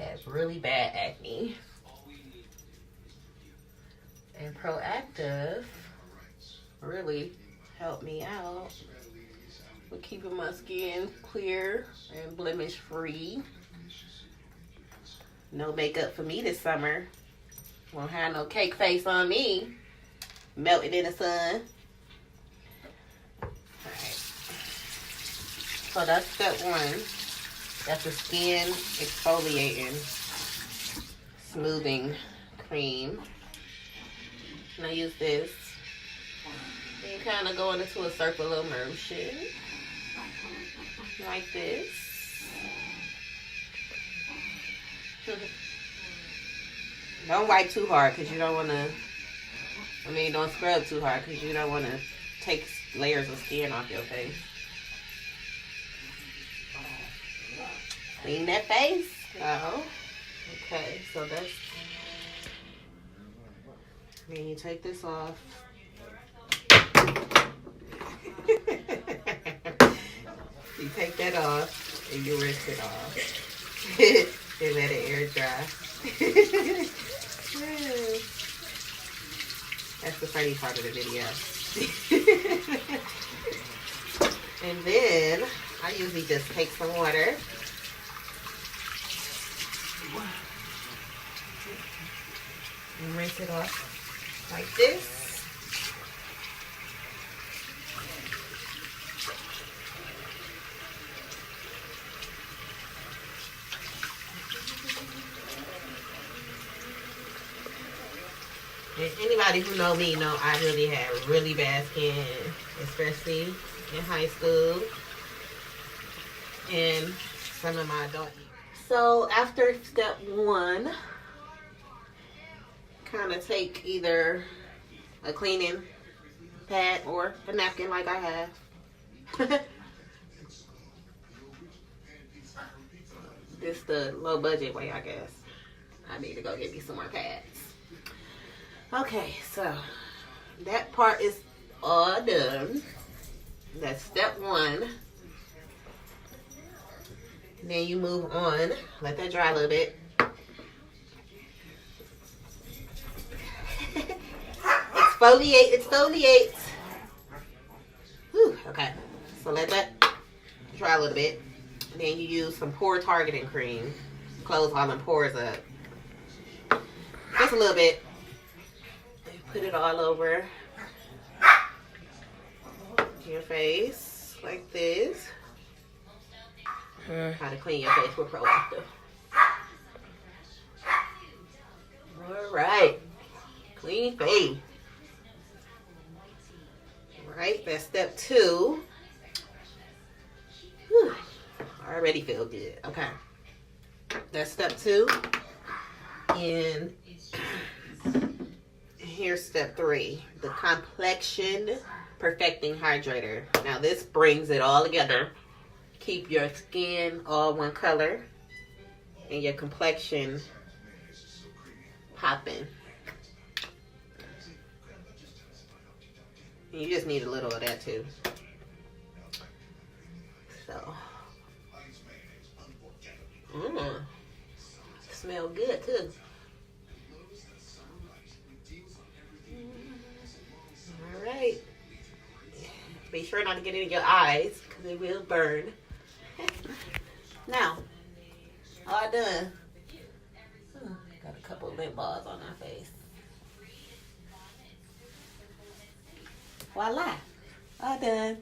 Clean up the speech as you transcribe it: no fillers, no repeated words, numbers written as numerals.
has really bad acne. And ProActive really helped me out with keeping my skin clear and blemish free. No makeup for me this summer. Won't have no cake face on me. Melted in the sun. Alright. So that's step one. That's the skin exfoliating smoothing cream. And I use this. And kind of going into a circular motion. Like this. Don't wipe too hard because you don't want to, don't scrub too hard because you don't want to take layers of skin off your face. Clean that face. Oh. Okay, so that's, then you take this off. You take that off and you rinse it off. And let it air dry. That's the funny part of the video. And then I usually just take some water. And rinse it off like this. And anybody who know me know I really had really bad skin, especially in high school and some of my adult years. So after step one, kind of take either a cleaning pad or a napkin like I have. This the low budget way, I guess. I need to go get me some more pads. Okay, so that part is all done. That's step one. Then you move on. Let that dry a little bit. Exfoliate. Whew, okay, so let that dry a little bit. Then you use some pore targeting cream. Close all them pores up. Just a little bit. Put it all over your face like this. How to clean your face with ProActive. Alright. Clean face. Alright, that's step two. Whew. Already feel good. Okay. That's step two. And here's step three, the complexion perfecting hydrator. Now this brings it all together. Keep your skin all one color and your complexion popping. And you just need a little of that too. So, smell good too. Alright. Be sure not to get it in your eyes because it will burn. Now, all done. Got a couple of lip balls on our face. Voila. All done.